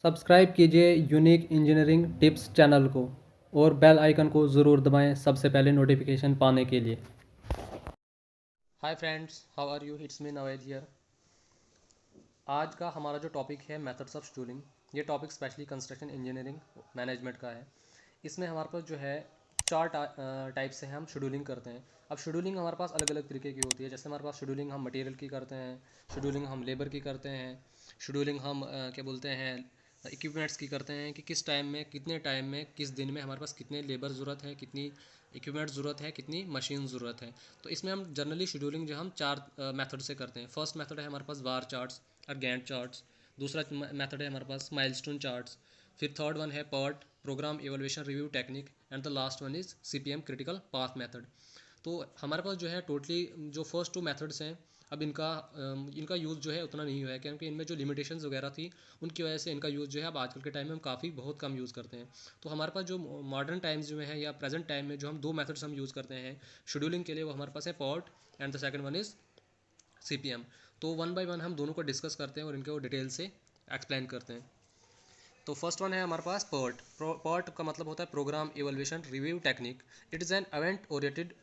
Subscribe कीजिए unique engineering tips channel को और बेल आइकन को ज़रूर दबाएं सबसे पहले नोटिफिकेशन पाने के लिए। Hi friends, how are you? It's me Naved here. आज का हमारा जो टॉपिक है मेथड्स ऑफ शेड्यूलिंग, ये topic specially construction engineering management का है। इसमें हमारे पास जो है चार टाइप से हम शेड्यूलिंग करते हैं। अब शेड्यूलिंग हमारे पास अलग अलग तरीके की होती है। जैसे हमारे पास शेड्यूलिंग हम मटेरियल की करते हैं, शेड्यूलिंग हम लेबर की करते हैं, शेड्यूलिंग हम क्या बोलते हैं इक्विपमेंट्स की करते हैं कि किस टाइम में, कितने टाइम में, किस दिन में हमारे पास कितने लेबर ज़रूरत है, कितनी इक्विपमेंट ज़रूरत है, कितनी मशीन ज़रूरत है। तो इसमें हम जनरली शेड्यूलिंग जो हम चार मेथड से करते हैं। फर्स्ट मेथड है हमारे पास बार चार्ट्स और गैंट चार्ट्स। दूसरा मेथड है हमारे पास माइलस्टोन चार्ट्स। फिर थर्ड वन है PERT program evolution review technique and the last one is CPM critical path method. तो हमारे पास जो है टोटली जो फर्स्ट टू मेथड्स हैं, अब इनका यूज़ जो है उतना नहीं हुआ है क्योंकि इनमें जो लिमिटेशंस वगैरह थी उनकी वजह से इनका यूज़ जो है अब आजकल के टाइम में हम काफ़ी बहुत कम यूज़ करते हैं। तो हमारे पास जो मॉडर्न टाइम्स जो है या प्रेजेंट टाइम में जो हम दो मेथड्स हम यूज़ करते हैं शेड्यूलिंग के लिए, वो हमारे पास है pot and the second one is CPM. तो वन बाय वन हम दोनों को डिस्कस करते हैं और इनको डिटेल से एक्सप्लेन करते हैं। तो फर्स्ट वन है हमारे पास पर्ट। पर्ट का मतलब होता है program evolution review technique. It is an event oriented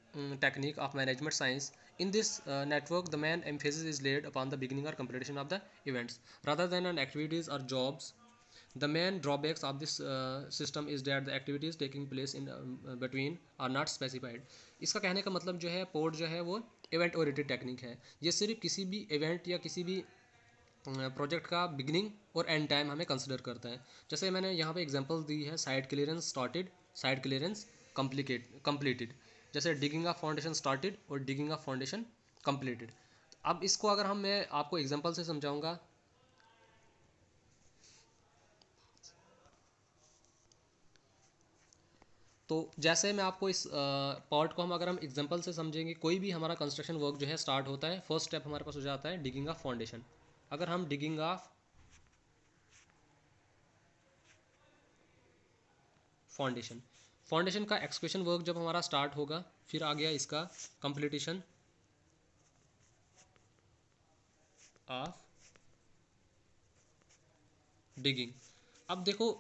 technique of management science. In this network, the main emphasis is laid upon the beginning or completion of the events rather than on activities or jobs. The main drawbacks of this system is that the activities taking place in between are not specified. इसका कहने का मतलब जो है port जो है वो event oriented technique है। ये सिर्फ किसी भी इवेंट या किसी भी प्रोजेक्ट का बिगिनिंग और एंड टाइम हमें कंसिडर करता है। जैसे मैंने यहाँ पे एग्जांपल दी है, site clearance started, site clearance completed. जैसे डिगिंग ऑफ फाउंडेशन स्टार्टेड और डिगिंग ऑफ फाउंडेशन कंप्लीटेड। अब इसको अगर मैं आपको एग्जांपल से समझाऊंगा, तो जैसे मैं आपको इस पार्ट को अगर हम एग्जांपल से समझेंगे, कोई भी हमारा कंस्ट्रक्शन वर्क जो है स्टार्ट होता है, फर्स्ट स्टेप हमारे पास हो जाता है डिगिंग ऑफ फाउंडेशन। अगर हम डिगिंग ऑफ फाउंडेशन फाउंडेशन का एक्सक्वेशन वर्क जब हमारा स्टार्ट होगा, फिर आ गया इसका कंप्लीटेशन ऑफ डिगिंग। अब देखो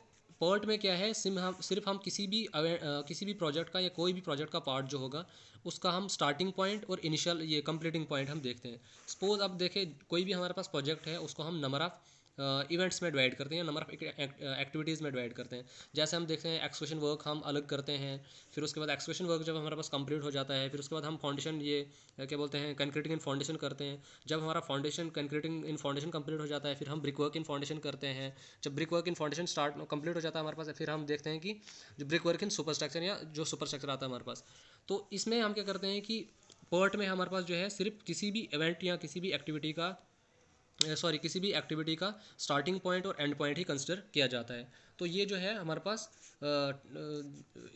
पर्ट में क्या है, सिर्फ हम किसी भी प्रोजेक्ट का या कोई भी प्रोजेक्ट का पार्ट जो होगा उसका हम स्टार्टिंग पॉइंट और इनिशियल ये कंप्लीटिंग पॉइंट हम देखते हैं। सपोज अब देखें कोई भी हमारे पास प्रोजेक्ट है, उसको हम नंबर ऑफ इवेंट्स में डिवाइड करते हैं, नंबर ऑफ एक्टिविटीज़ में डिवाइड करते हैं। जैसे हम देखते हैं एक्सक्वेशन वर्क हम अलग करते हैं, फिर उसके बाद एक्सक्वेशन वर्क जब हमारे पास कंप्लीट हो जाता है, फिर उसके बाद हम फाउंडेशन ये क्या बोलते हैं कंक्रीटिंग इन फाउंडेशन करते हैं। जब हमारा फाउंडेशन कंक्रीटिंग इन फाउंडेशन कंप्लीट हो जाता है, फिर हम ब्रिक वर्क इन फाउंडेशन करते हैं। जब brick work in foundation start complete हो जाता है हमारे पास, फिर हम देखते हैं कि जो brick work in super structure या जो सुपर स्ट्रक्चर आता है हमारे पास। तो इसमें हम क्या करते हैं कि पर्ट में हमारे पास जो है सिर्फ किसी भी इवेंट या किसी भी एक्टिविटी का स्टार्टिंग पॉइंट और एंड पॉइंट ही कंसिडर किया जाता है। तो ये जो है हमारे पास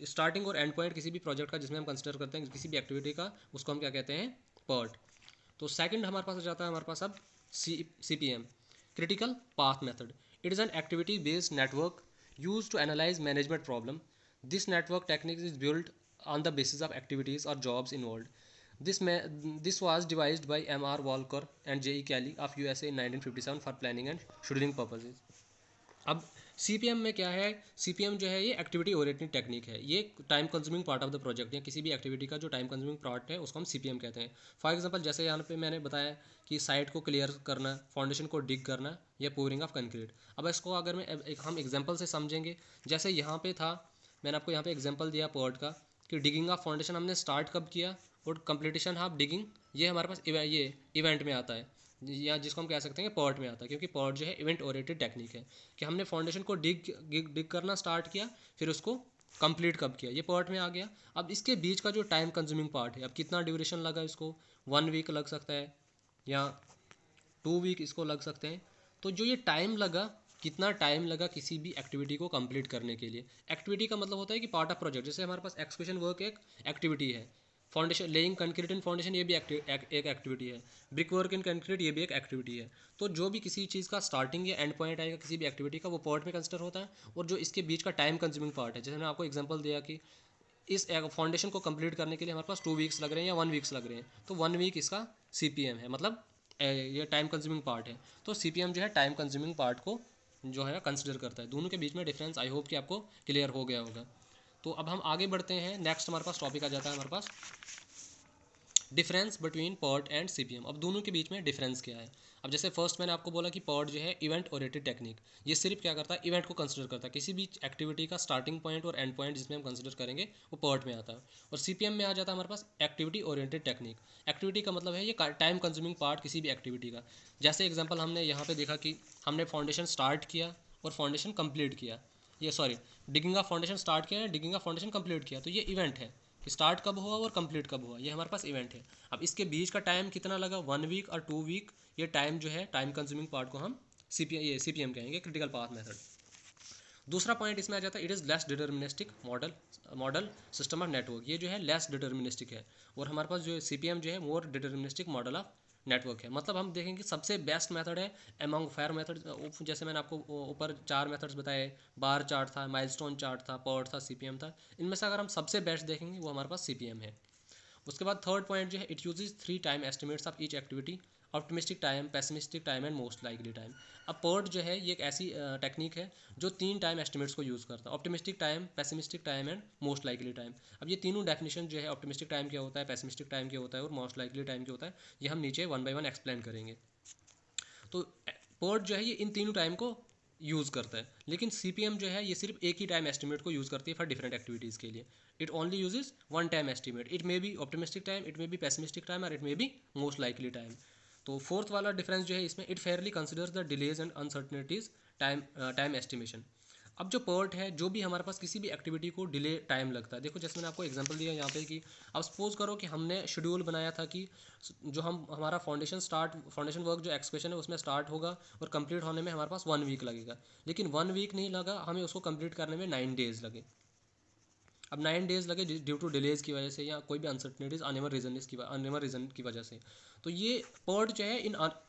स्टार्टिंग और एंड पॉइंट किसी भी प्रोजेक्ट का जिसमें हम कंसिडर करते हैं किसी भी एक्टिविटी का, उसको हम क्या कहते हैं, पर्ट। तो सेकंड हमारे पास हो जाता है हमारे पास अब C P M critical path method. It is an activity based network use to analyze management problem. This network technique is build on the basis of activities or jobs involved. This was devised by M.R. Walker and J.E. Kelly of USA in 1957 for planning and scheduling purposes. अब CPM में क्या है, CPM जो है ये activity oriented technique है। ये time consuming part of the project या किसी भी एक्टिविटी का जो टाइम कंज्यूमिंग पार्ट है उसको हम CPM कहते हैं। फॉर एग्जांपल जैसे यहाँ पे मैंने बताया कि साइट को क्लियर करना, फाउंडेशन को डिग करना या पोरिंग ऑफ कंक्रीट। अब इसको अगर हम एग्जांपल से समझेंगे, जैसे यहाँ पे था, मैंने आपको यहाँ पे एग्जांपल दिया पर्ट का कि डिगिंग ऑफ फाउंडेशन हमने स्टार्ट कब किया और कंप्लीटेशन ऑफ डिगिंग ये हमारे पास ये इवेंट में आता है, या जिसको हम कह सकते हैं पर्ट में आता है, क्योंकि पर्ट जो है इवेंट ओरिएंटेड टेक्निक है कि हमने फाउंडेशन को डिग करना स्टार्ट किया, फिर उसको कंप्लीट कब किया, ये पर्ट में आ गया। अब इसके बीच का जो टाइम कंज्यूमिंग पार्ट है, अब कितना ड्यूरेशन लगा इसको, 1 वीक लग सकता है या 2 वीक इसको लग सकते हैं। तो जो ये टाइम लगा, कितना टाइम लगा किसी भी एक्टिविटी को कंप्लीट करने के लिए। एक्टिविटी का मतलब होता है कि पार्ट ऑफ प्रोजेक्ट, जैसे हमारे पास एक्सक्यूशन वर्क एक एक्टिविटी है, फाउंडेशन लेइंग कंक्रीट इन फाउंडेशन ये भी एक एक्टिविटी है, ब्रिक वर्क इन कंक्रीट ये भी एक एक्टिविटी है। तो जो भी किसी चीज़ का स्टार्टिंग या एंड पॉइंट आएगा किसी भी एक्टिविटी का, वो पार्ट में कंसिडर होता है। और जो इसके बीच का टाइम कंज्यूमिंग पार्ट है, जैसे मैंने आपको एग्जांपल दिया कि इस फाउंडेशन को कंप्लीट करने के लिए हमारे पास 2 वीक्स लग रहे हैं या 1 वीक्स लग रहे हैं, तो 1 वीक इसका CPM है, मतलब ये टाइम कंज्यूमिंग पार्ट है। तो CPM जो है टाइम कंज्यूमिंग पार्ट को जो है कंसिडर करता है। दोनों के बीच में डिफरेंस आई होप कि आपको क्लियर हो गया होगा। तो अब हम आगे बढ़ते हैं, नेक्स्ट हमारे पास टॉपिक आ जाता है हमारे पास difference between PERT and CPM. अब दोनों के बीच में डिफरेंस क्या है। अब जैसे फर्स्ट मैंने आपको बोला कि पर्ट जो है इवेंट ओरिएंटेड टेक्निक, ये सिर्फ क्या करता है, इवेंट को कंसिडर करता है। किसी भी एक्टिविटी का स्टार्टिंग पॉइंट और एंड पॉइंट जिसमें हम कंसिडर करेंगे वो पर्ट में आता है। और सीपीएम में आ जाता है हमारे पास एक्टिविटी ओरिएंटेड टेक्निक। एक्टिविटी का मतलब है ये टाइम कंज्यूमिंग पार्ट किसी भी एक्टिविटी का। जैसे एग्जाम्पल हमने यहाँ पे देखा कि हमने फाउंडेशन स्टार्ट किया और फाउंडेशन कंप्लीट किया, ये सॉरी डिगिंग का फाउंडेशन स्टार्ट किया है, डिगिंग का फाउंडेशन कंप्लीट किया, तो ये इवेंट है कि स्टार्ट कब हुआ और कंप्लीट कब हुआ, ये हमारे पास इवेंट है। अब इसके बीच का टाइम कितना लगा, 1 वीक और 2 वीक, ये टाइम जो है टाइम कंज्यूमिंग पार्ट को हम सीपीएम कहेंगे, क्रिटिकल पाथ मेथड। दूसरा पॉइंट इसमें आ जाता है it is less deterministic model system of network. ये जो है लेस डिटर्मिनिस्टिक है और हमारे पास जो सीपीएम जो है मोर डिटर्मिनिस्टिक मॉडल ऑफ नेटवर्क है। मतलब हम देखेंगे सबसे बेस्ट मेथड है एमंग फायर मेथड। जैसे मैंने आपको ऊपर 4 मेथड्स बताए, बार चार्ट था, माइलस्टोन चार्ट था, पर्ट था, सीपीएम था। इनमें से अगर हम सबसे बेस्ट देखेंगे वो हमारे पास सीपीएम है। उसके बाद थर्ड पॉइंट जो है it uses 3 time estimates of each activity, optimistic time, pessimistic time and most likely time. अब पर्ट जो है ये एक ऐसी टेक्निक है जो 3 टाइम एस्टिमेट्स को यूज़ करता है, optimistic time, pessimistic time and most likely time. अब ये तीनों डेफिनेशन जो है, ऑप्टिमिस्टिक टाइम क्या होता है, पेसिमिस्टिक टाइम क्या होता है और मोस्ट लाइकली टाइम क्या होता है, ये हम नीचे 1 बाय 1 एक्सप्लेन करेंगे। तो पर्ट जो है ये इन तीनों टाइम को यूज़ करता है, लेकिन सीपीएम जो है ये सिर्फ एक ही टाइम एस्टिमेट को यूज़ करती है फॉर डिफरेंट एक्टिविटीज़ के लिए। It only uses 1 time estimate, it may be optimistic time, it may be pessimistic time और it may be most likely time. तो फोर्थ वाला डिफरेंस जो है इसमें it fairly considers the delays and uncertainties time estimation. अब जो PERT है, जो भी हमारे पास किसी भी एक्टिविटी को डिले टाइम लगता है, देखो जैसे मैंने आपको एग्जांपल दिया यहाँ पे कि अब सपोज करो कि हमने शेड्यूल बनाया था कि जो हमारा फाउंडेशन वर्क जो एक्सक्वेशन है उसमें स्टार्ट होगा और कंप्लीट होने में हमारे पास 1 वीक लगेगा, लेकिन 1 वीक नहीं लगा, हमें उसको कंप्लीट करने में 9 डेज लगे। अब 9 डेज लगे ड्यू टू डिलेज की वजह से या कोई भी अनसर्टनिटीज अननेवर रीजन की वजह से। तो ये पर्ट जो है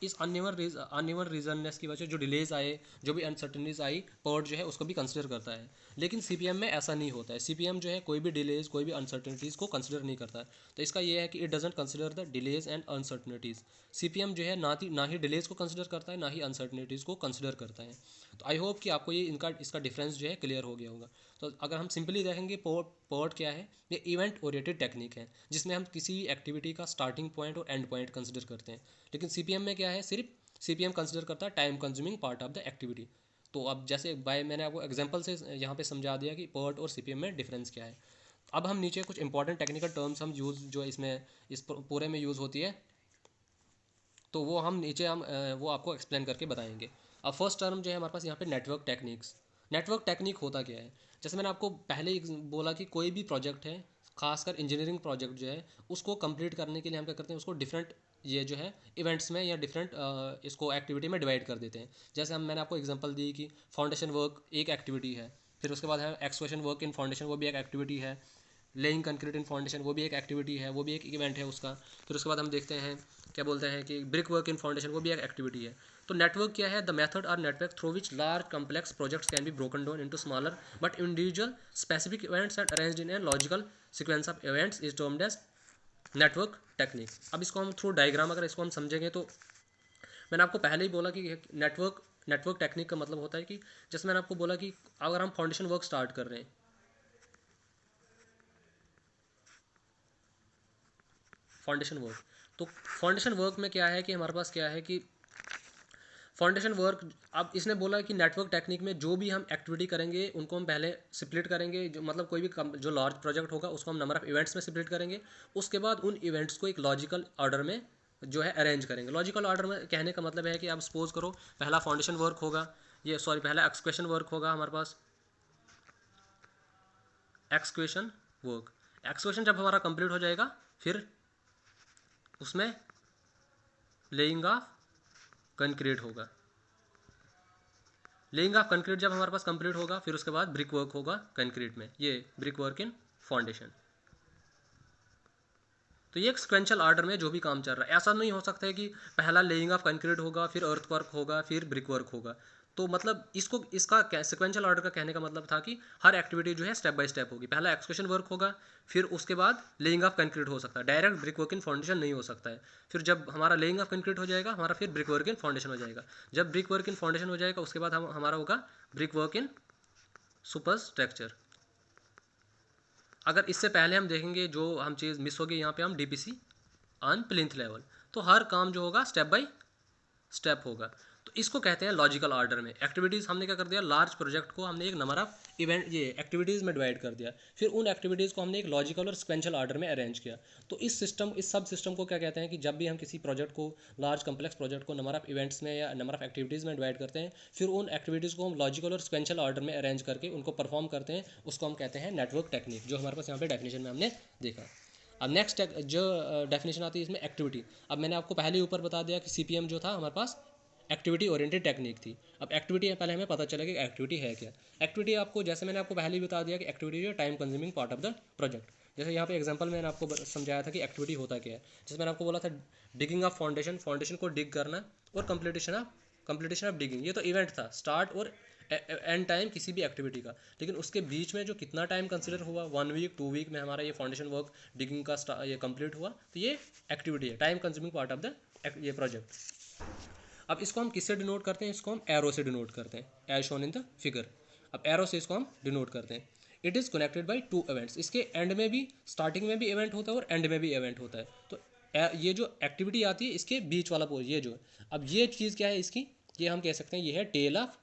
इस अननेवर रीजननेस की वजह से जो डिलेज आए, जो भी अनसर्टनिटीज आई, पर्ट जो है उसको भी कंसिडर करता है। लेकिन सीपीएम में ऐसा नहीं होता है। सीपीएम जो है कोई भी डिलेज, कोई भी अनसर्टनिटीज को कंसिडर नहीं करता है। तो इसका ये है कि it doesn't consider the delays and uncertainties. CPM जो है ना ही डिलेज को कंसिडर करता है, ना ही अनसर्टनिटीज को कंसिडर करता है। तो आई होप कि आपको ये इसका डिफरेंस जो है क्लियर हो गया होगा। तो अगर हम सिंपली देखेंगे पर्ट क्या है, ये इवेंट ओरिएंटेड टेक्निक है जिसमें हम किसी एक्टिविटी का स्टार्टिंग पॉइंट और एंड पॉइंट कंसिडर करते हैं। लेकिन सीपीएम में क्या है, सिर्फ सीपीएम कंसिडर करता है time consuming part of the activity. तो अब जैसे मैंने आपको एग्जांपल से यहाँ पे समझा दिया कि पर्ट और सीपीएम में डिफरेंस क्या है। अब हम नीचे कुछ इंपॉर्टेंट टेक्निकल टर्म्स हम यूज़ जो इसमें इस पूरे में यूज़ होती है, तो वो हम नीचे वो आपको एक्सप्लेन करके बताएंगे। अब फर्स्ट टर्म जो है हमारे पास यहाँ पे नेटवर्क टेक्निक्स। नेटवर्क टेक्निक होता क्या है, जैसे मैंने आपको पहले ही बोला कि कोई भी प्रोजेक्ट है, खासकर इंजीनियरिंग प्रोजेक्ट जो है, उसको कंप्लीट करने के लिए हम क्या करते हैं, उसको डिफरेंट ये जो है इवेंट्स में या डिफरेंट इसको एक्टिविटी में डिवाइड कर देते हैं। जैसे मैंने आपको एग्जांपल दी कि फाउंडेशन वर्क एक एक्टिविटी है, फिर उसके बाद है एक्सक्वेशन वर्क इन फाउंडेशन, वो भी एक एक्टिविटी है, लेइंग कंक्रीट इन फाउंडेशन वो भी एक एक्टिविटी है, वो भी एक इवेंट है उसका। फिर उसके बाद हम देखते हैं क्या बोलते हैं कि ब्रिक वर्क इन फाउंडेशन, वो भी एक एक्टिविटी है। तो नेटवर्क क्या है, द मेथड और network through which large complex projects can be broken down into smaller but individual specific events and arranged in a logical sequence of events is termed as network technique. अब इसको हम through diagram अगर इसको हम समझेंगे, तो मैंने आपको पहले ही बोला कि नेटवर्क टेक्निक का मतलब होता है कि जैसे मैंने आपको बोला कि अगर हम फाउंडेशन वर्क स्टार्ट कर रहे हैं, फाउंडेशन वर्क, तो फाउंडेशन वर्क में क्या है कि हमारे पास क्या है कि फाउंडेशन वर्क, अब इसने बोला कि नेटवर्क टेक्निक में जो भी हम एक्टिविटी करेंगे उनको हम पहले स्प्लिट करेंगे, जो मतलब कोई भी जो लार्ज प्रोजेक्ट होगा उसको हम नंबर ऑफ इवेंट्स में स्प्लिट करेंगे। उसके बाद उन इवेंट्स को एक लॉजिकल ऑर्डर में जो है अरेंज करेंगे। लॉजिकल ऑर्डर में कहने का मतलब है कि आप सपोज करो पहला फाउंडेशन वर्क होगा, पहला एक्सक्वेशन वर्क होगा हमारे पास, एक्सक्वेशन वर्क। एक्सक्वेशन जब हमारा कंप्लीट हो जाएगा, फिर उसमें लेइंग ऑफ कंक्रीट होगा। लेइंग ऑफ कंक्रीट जब हमारे पास कंप्लीट होगा, फिर उसके बाद ब्रिक वर्क होगा कंक्रीट में, ये ब्रिक वर्क इन फाउंडेशन। तो ये एक सिक्वेंशियल ऑर्डर में जो भी काम चल रहा है, ऐसा नहीं हो सकता है कि पहला लेइंग ऑफ कंक्रीट होगा, फिर अर्थ वर्क होगा, फिर ब्रिक वर्क होगा। तो मतलब इसको इसका सिक्वेंशियल ऑर्डर का कहने का मतलब था कि हर एक्टिविटी जो है स्टेप बाय स्टेप होगी। पहला एक्सक्यूशन वर्क होगा, फिर उसके बाद लेइंग ऑफ कंक्रीट हो सकता है, direct brick work in foundation नहीं हो सकता है। फिर जब हमारा लेइंग ऑफ कंक्रीट हो जाएगा, हमारा फिर ब्रिक वर्क इन फाउंडेशन हो जाएगा। जब ब्रिक वर्क इन फाउंडेशन हो जाएगा, उसके बाद हमारा होगा brick work in super structure. अगर इससे पहले हम देखेंगे जो हम चीज़ मिस होगी यहाँ पे, हम डीपीसी ऑन प्लिंथ लेवल। तो हर काम जो होगा स्टेप बाय स्टेप होगा। तो इसको कहते हैं लॉजिकल ऑर्डर में। एक्टिविटीज़ हमने क्या कर दिया, लार्ज प्रोजेक्ट को हमने एक नंबर ऑफ इवेंट ये एक्टिविटीज़ में डिवाइड कर दिया, फिर उन एक्टिविटीज़ को हमने एक लॉजिकल और सिक्वेंशियल ऑर्डर में अरेंज किया। तो इस सब सिस्टम को क्या कहते हैं कि जब भी हम किसी प्रोजेक्ट को, लार्ज कम्प्लेक्स प्रोजेक्ट को नंबर ऑफ इवेंट्स में या नंबर ऑफ एक्टिविटीज़ में डिवाइड करते हैं, फिर उन एक्टिविटीज़ को हम लॉजिकल और सिक्वेंशियल ऑर्डर में अरेंज करके उनको परफॉर्म करते हैं, उसको हम कहते हैं नेटवर्क टेक्निक, जो हमारे पास यहाँ पे डेफिनेशन में हमने देखा। अब नेक्स्ट जो डेफिनेशन आती है इसमें एक्टिविटी। अब मैंने आपको पहले ऊपर बता दिया कि सीपीएम जो था हमारे पास एक्टिविटी ओरिएंटेड टेक्निक थी। अब एक्टिविटी पहले हमें पता चला कि एक्टिविटी है क्या। एक्टिविटी आपको, जैसे मैंने आपको पहले ही बता दिया कि एक्टिविटी जो time consuming part of the project. जैसे यहाँ पे एग्जांपल मैंने आपको समझाया था कि एक्टिविटी होता क्या है। जैसे मैंने आपको बोला था डिगिंग ऑफ फाउंडेशन, फाउंडेशन को डिग करना, और कंप्लीटेशन ऑफ डिगिंग, ये तो इवेंट था, स्टार्ट और एंड टाइम किसी भी एक्टिविटी का। लेकिन उसके बीच में जो कितना टाइम कंसिडर हुआ, 1 वीक 2 वीक में हमारा ये फाउंडेशन वर्क डिगिंग का ये कंप्लीट हुआ, तो ये एक्टिविटी है, time consuming part of the ये प्रोजेक्ट। अब इसको हम किससे डिनोट करते हैं, इसको हम एरो से डिनोट करते हैं, as shown in the figure. अब एरो से इसको हम डिनोट करते हैं। It is connected by 2 events. इसके एंड में भी, स्टार्टिंग में भी इवेंट होता है और एंड में भी इवेंट होता है। तो ये जो एक्टिविटी आती है इसके बीच वाला पोर्शन, ये जो, अब ये चीज़ क्या है इसकी, ये हम कह सकते हैं ये है टेल ऑफ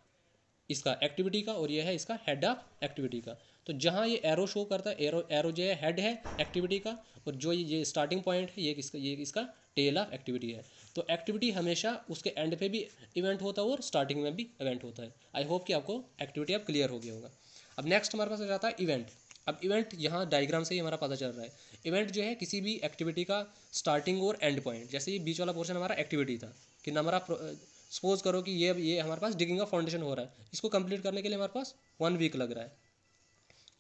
इसका एक्टिविटी का, और ये है इसका हेड ऑफ एक्टिविटी का। तो जहाँ ये एरो शो करता है, एरो जो है हेड है एक्टिविटी का, और जो ये स्टार्टिंग पॉइंट है ये इसका टेल ऑफ एक्टिविटी है। तो एक्टिविटी हमेशा उसके एंड पे भी इवेंट होता है और स्टार्टिंग में भी इवेंट होता है। आई होप कि आपको एक्टिविटी अब क्लियर हो गया होगा। अब नेक्स्ट हमारे पास आ जाता है इवेंट। अब इवेंट यहाँ डायग्राम से ही हमारा पता चल रहा है। इवेंट जो है किसी भी एक्टिविटी का स्टार्टिंग और एंड पॉइंट। जैसे ये बीच वाला पोर्शन हमारा एक्टिविटी था कि नंबर ऑफ, सपोज करो कि ये हमारे पास डिगिंग का फाउंडेशन हो रहा है, इसको कंप्लीट करने के लिए हमारे पास 1 वीक लग रहा है।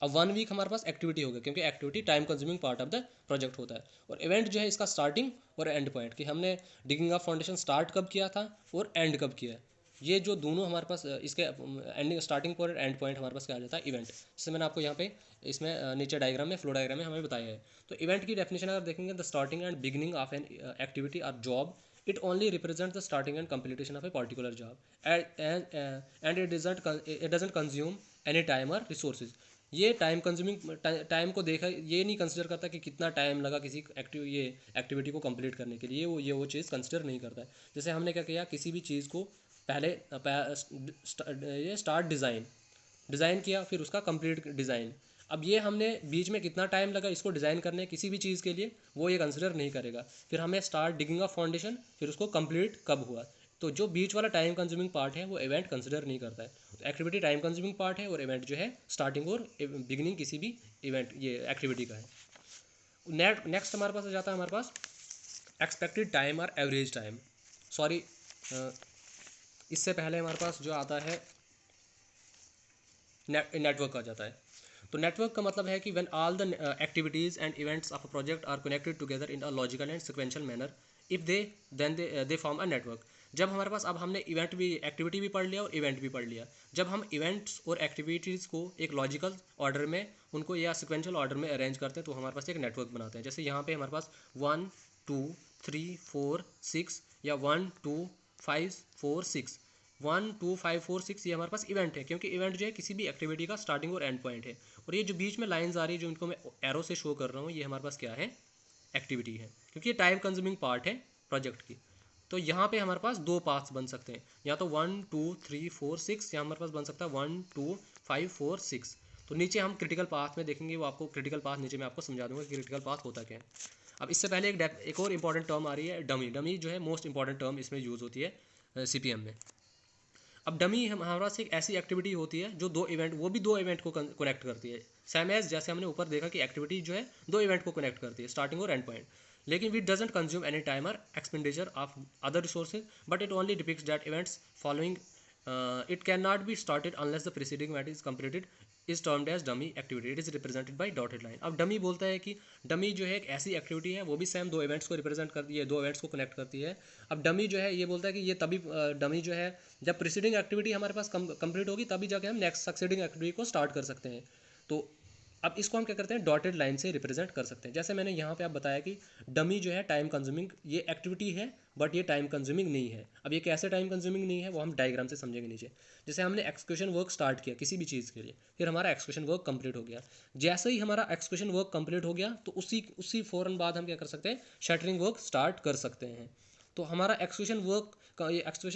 अब 1 वीक हमारे पास एक्टिविटी होगा, क्योंकि activity time consuming part of the project होता है। और इवेंट जो है इसका स्टार्टिंग और एंड पॉइंट, कि हमने डिगिंग ऑफ फाउंडेशन स्टार्ट कब किया था और एंड कब किया है। ये जो दोनों हमारे पास इसके ending, starting point, and point हमारे पास क्या आ जाता है, इवेंट। जैसे मैंने आपको यहाँ पे इसमें नीचे डायग्राम में, फ्लो डायग्राम में हमें बताया है। तो इवेंट की डेफिनेशन अगर देखेंगे, the starting and beginning of an activity or job, it only represents the starting and completion of a particular job and it doesn't consume any time or resources। ये time consuming, time को देखा, ये नहीं consider करता कि कितना time लगा किसी एक्टिविटी को कंप्लीट करने के लिए, वो चीज़ कंसिडर नहीं करता है। जैसे हमने क्या किया, किसी भी चीज़ को पहले ये स्टार्ट डिज़ाइन किया, फिर उसका कंप्लीट डिज़ाइन। अब ये हमने बीच में कितना टाइम लगा इसको डिज़ाइन करने किसी भी चीज़ के लिए, वो ये कंसिडर नहीं करेगा। फिर हमें स्टार्ट डिगिंग ऑफ फाउंडेशन, फिर उसको कंप्लीट कब हुआ, तो जो बीच वाला टाइम कंज्यूमिंग पार्ट है वो इवेंट कंसिडर नहीं करता है। तो एक्टिविटी टाइम कंज्यूमिंग पार्ट है और इवेंट जो है स्टार्टिंग और बिगिनिंग किसी भी इवेंट ये एक्टिविटी का है। नेक्स्ट हमारे पास आ जाता है हमारे पास एक्सपेक्टेड टाइम और एवरेज टाइम। सॉरी, इससे पहले हमारे पास जो आता है नेटवर्क आ जाता है। तो नेटवर्क का मतलब है कि when all the activities and events of a project are connected together in a logical and sequential manner, if they form a network. जब हमारे पास, अब हमने इवेंट भी, एक्टिविटी भी पढ़ लिया और इवेंट भी पढ़ लिया, जब हम इवेंट्स और एक्टिविटीज़ को एक लॉजिकल ऑर्डर में उनको या सिक्वेंशियल ऑर्डर में अरेंज करते हैं, तो हमारे पास एक नेटवर्क बनाते हैं। जैसे यहाँ पे हमारे पास 1 2 3 4 6 या 1 2 5 4 6, 1 2 5 4 6 ये हमारे पास इवेंट है, क्योंकि इवेंट जो है किसी भी एक्टिविटी का स्टार्टिंग और एंड पॉइंट है। और ये जो बीच में लाइंस आ रही है, जो इनको मैं एरो से शो कर रहा हूँ, ये हमारे पास क्या है, एक्टिविटी है, क्योंकि ये टाइम कंज्यूमिंग पार्ट है प्रोजेक्ट की। तो यहाँ पे हमारे पास 2 पाथ्स बन सकते हैं, या तो 1 2 3 4 6, या हमारे पास बन सकता है 1 2 5 4 6। तो नीचे हम क्रिटिकल पाथ में देखेंगे, वो आपको क्रिटिकल पाथ नीचे मैं आपको समझा दूंगा कि क्रिटिकल पाथ होता क्या है। अब इससे पहले एक और इंपॉर्टेंट टर्म आ रही है, डमी। डमी जो है मोस्ट इंपॉर्टेंट टर्म इसमें यूज़ होती है सीपीएम में। अब डमी हमारे पास एक ऐसी एक्टिविटी होती है जो वो भी दो इवेंट को कनेक्ट करती है। सेम एज जैसे हमने ऊपर देखा कि एक्टिविटी जो है 2 इवेंट को कनेक्ट करती है, स्टार्टिंग और एंड पॉइंट। लेकिन which doesn't consume any time और expenditure of other resources, but it only depicts that events following it can not be started unless the preceding event is completed is termed as dummy activity, it is represented by dotted line. अब dummy बोलता है कि dummy जो है एक ऐसी activity है, वो भी सेम दो इवेंट्स को रिप्रेजेंट करती है, दो इवेंट्स को कनेक्ट करती है। अब डमी जो है ये बोलता है कि ये तभी डमी जो है जब प्रीसीडिंग एक्टिविटी हमारे पास कंप्लीट होगी तभी जाके हम नेक्स्ट सक्सीडिंग एक्टिविटी को स्टार्ट कर सकते हैं। तो अब इसको हम क्या करते हैं, डॉटेड लाइन से रिप्रेजेंट कर सकते हैं। जैसे मैंने यहाँ पे आप बताया कि डमी जो है टाइम कंज्यूमिंग ये एक्टिविटी है, बट ये टाइम कंज्यूमिंग नहीं है। अब ये कैसे टाइम कंज्यूमिंग नहीं है वो हम डायग्राम से समझेंगे नीचे। जैसे हमने एक्सक्यूशन वर्क स्टार्ट किया किसी भी चीज़ के लिए, फिर हमारा एक्सक्यूशन वर्क कंप्लीट हो गया। जैसे ही हमारा एक्सक्यूशन वर्क कंप्लीट हो गया तो उसी फ़ौरन बाद हम क्या कर सकते हैं, शटरिंग वर्क स्टार्ट कर सकते हैं। तो हमारा एक्सक्यूशन